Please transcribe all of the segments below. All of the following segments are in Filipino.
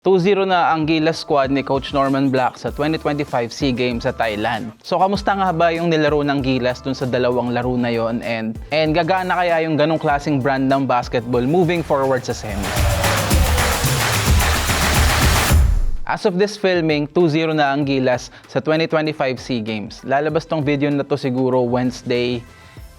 2-0 na ang Gilas squad ni Coach Norman Black sa 2025 SEA Games sa Thailand. So kamusta nga ba yung nilaro ng Gilas dun sa dalawang laro na yon, and gagana kaya yung ganong klaseng brand ng basketball moving forward sa semi? As of this filming, 2-0 na ang Gilas sa 2025 SEA Games. Lalabas tong video na to siguro Wednesday,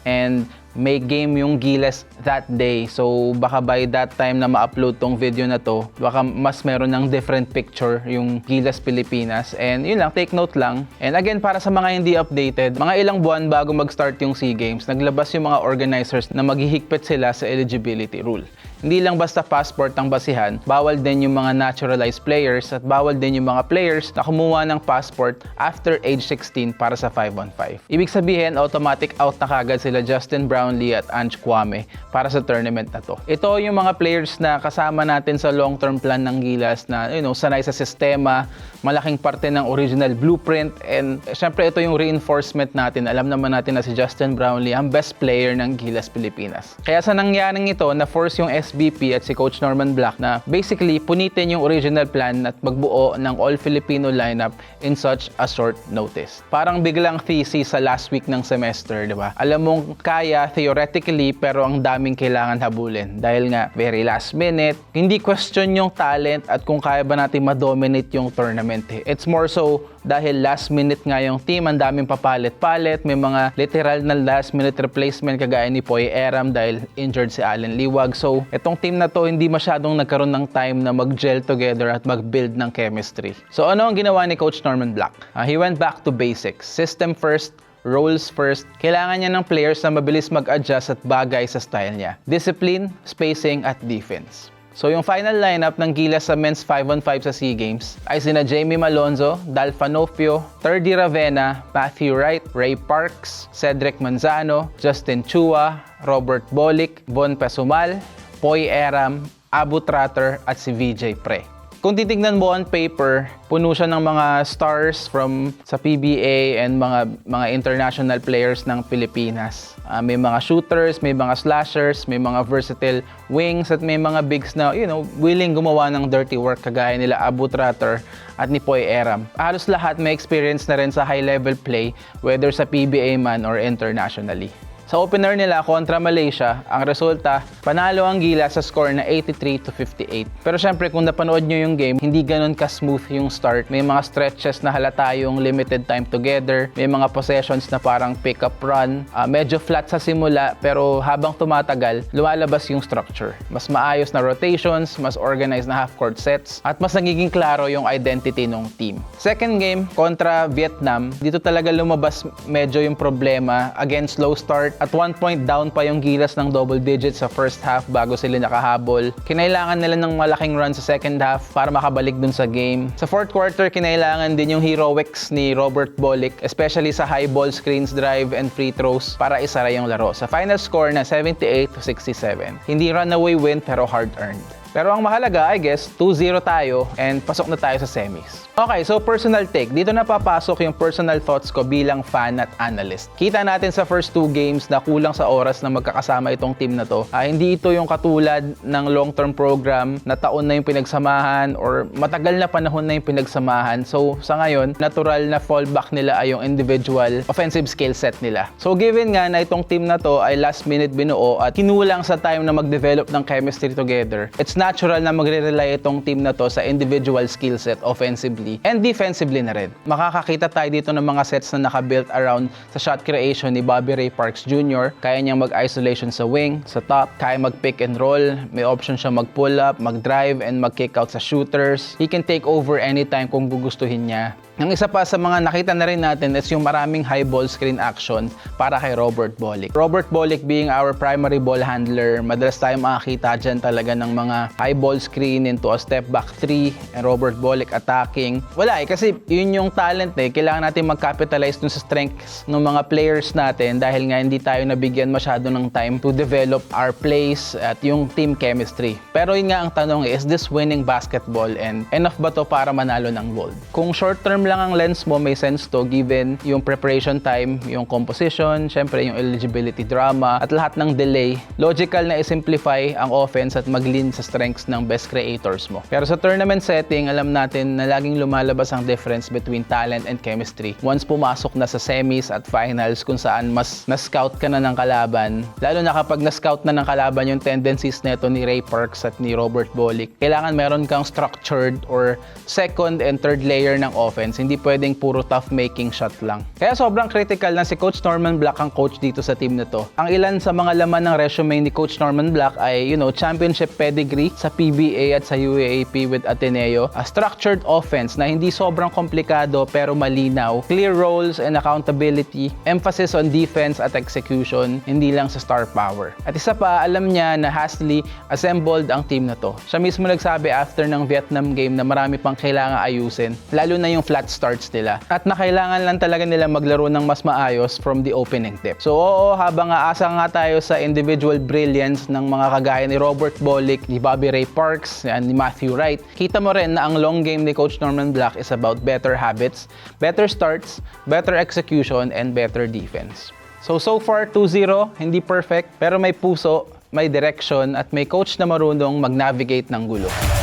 and may game yung Gilas that day. So baka by that time na ma-upload tong video na to, baka mas meron ng different picture yung Gilas Pilipinas. And yun lang, take note lang. And again, para sa mga hindi updated, mga ilang buwan bago mag-start yung SEA Games, naglabas yung mga organizers na maghihigpit sila sa eligibility rule. Hindi lang basta passport ang basihan, bawal din yung mga naturalized players at bawal din yung mga players na kumuha ng passport after age 16 para sa 5-on-5. Ibig sabihin, automatic out na kagad sila Justin Brownlee at Ange Kwame para sa tournament na to. Ito yung mga players na kasama natin sa long-term plan ng Gilas na sanay sa sistema, malaking parte ng original blueprint, and syempre ito yung reinforcement natin. Alam naman natin na si Justin Brownlee ang best player ng Gilas Pilipinas. Kaya sa nangyaring ito, na-force yung SBP at si Coach Norman Black na basically punitin yung original plan at magbuo ng all-Filipino lineup in such a short notice. Parang biglang thesis sa last week ng semester, di ba? Alam mong kaya theoretically, pero ang daming kailangan habulin. Dahil nga, very last minute, hindi question yung talent at kung kaya ba natin ma-dominate yung tournament. It's more so dahil last minute nga yung team, ang daming papalit-palit, may mga literal na last minute replacement kagaya ni Poy Eram dahil injured si Allen Liwag. So, itong team na to hindi masyadong nagkaroon ng time na mag-gel together at mag-build ng chemistry. So, ano ang ginawa ni Coach Norman Black? He went back to basics. System first, roles first. Kailangan niya ng players na mabilis mag-adjust at bagay sa style niya. Discipline, spacing, at defense. So yung final lineup ng Gilas sa men's 5-on-5 sa SEA Games ay sina Jamie Malonzo, Dal Fanofio, Terdy Ravena, Matthew Wright, Ray Parks, Cedric Manzano, Justin Chua, Robert Bolick, Von Pesumal, Poy Eram, Abu Tratter at si VJ Pre. Kung titignan mo on paper, puno siya ng mga stars from sa PBA and mga international players ng Pilipinas. May mga shooters, may mga slashers, may mga versatile wings at may mga bigs na willing gumawa ng dirty work kagaya nila Abu Tratter at ni Poy Eram. Halos lahat may experience na rin sa high-level play, whether sa PBA man or internationally. Sa opener nila kontra Malaysia, ang resulta, panalo ang Gilas sa score na 83-58. Pero syempre kung napanood nyo yung game, hindi ganun ka-smooth yung start. May mga stretches na halata yung limited time together. May mga possessions na parang pick-up run. Medyo flat sa simula, pero habang tumatagal, lumalabas yung structure. Mas maayos na rotations, mas organized na half-court sets, at mas nagiging klaro yung identity ng team. Second game, kontra Vietnam, dito talaga lumabas medyo yung problema. Again, slow start. At one point down pa yung Gilas ng double digits sa first half bago sila nakahabol. Kinailangan nila ng malaking run sa second half para makabalik dun sa game. Sa fourth quarter, kinailangan din yung heroics ni Robert Bolick, especially sa high ball screens, drive, and free throws para isara yung laro. Sa final score na 78-67. Hindi runaway win pero hard-earned. Pero ang mahalaga, I guess, 2-0 tayo and pasok na tayo sa semis. Okay, so personal take. Dito na papasok yung personal thoughts ko bilang fan at analyst. Kita natin sa first two games na kulang sa oras na magkakasama itong team na to. Hindi ito yung katulad ng long-term program na taon na yung pinagsamahan or matagal na panahon na yung pinagsamahan. So sa ngayon, natural na fallback nila ay yung individual offensive skill set nila. So given nga na itong team na to ay last minute binuo at kinulang sa time na mag-develop ng chemistry together, it's natural na magre-rely itong team na to sa individual skill set offensively and defensively na rin. Makakakita tayo dito ng mga sets na nakabuilt around sa shot creation ni Bobby Ray Parks Jr. Kaya niyang mag-isolation sa wing, sa top, kaya mag-pick and roll, may option siya mag-pull up, mag-drive, and mag-kick out sa shooters. He can take over anytime kung gugustuhin niya. Ang isa pa sa mga nakita na rin natin is yung maraming high ball screen action para kay Robert Bolick. Robert Bolick being our primary ball handler, madalas tayo makakita dyan talaga ng mga high ball screen into a step back 3 and Robert Bolick attacking. Wala kasi yun yung talent Kailangan natin mag-capitalize dun sa strengths ng mga players natin dahil nga hindi tayo nabigyan masyado ng time to develop our plays at yung team chemistry. Pero yun nga ang tanong is this winning basketball and enough ba to para manalo ng gold? Kung short term uniform lang ang lens mo, may sense to given yung preparation time, yung composition, syempre yung eligibility drama, at lahat ng delay. Logical na i-simplify ang offense at mag-lean sa strengths ng best creators mo. Pero sa tournament setting, alam natin na laging lumalabas ang difference between talent and chemistry. Once pumasok na sa semis at finals kung saan mas na-scout ka na ng kalaban, lalo na kapag na-scout na ng kalaban yung tendencies neto ni Ray Parks at ni Robert Bolick, kailangan meron kang structured or second and third layer ng offense. Hindi pwedeng puro tough making shot lang. Kaya sobrang critical na si Coach Norman Black ang coach dito sa team na to. Ang ilan sa mga laman ng resume ni Coach Norman Black ay, championship pedigree sa PBA at sa UAAP with Ateneo, a structured offense na hindi sobrang komplikado pero malinaw, clear roles and accountability, emphasis on defense at execution, hindi lang sa star power. At isa pa, alam niya na Hasley assembled ang team na to. Siya mismo nagsabi after ng Vietnam game na marami pang kailangan ayusin, lalo na yung flat starts nila. At na kailangan lang talaga nila maglaro ng mas maayos from the opening tip. So oo, habang aasa nga tayo sa individual brilliance ng mga kagaya ni Robert Bolick, ni Bobby Ray Parks, ni Matthew Wright, kita mo rin na ang long game ni Coach Norman Black is about better habits, better starts, better execution, and better defense. So far, 2-0, hindi perfect, pero may puso, may direction, at may coach na marunong mag-navigate ng gulo.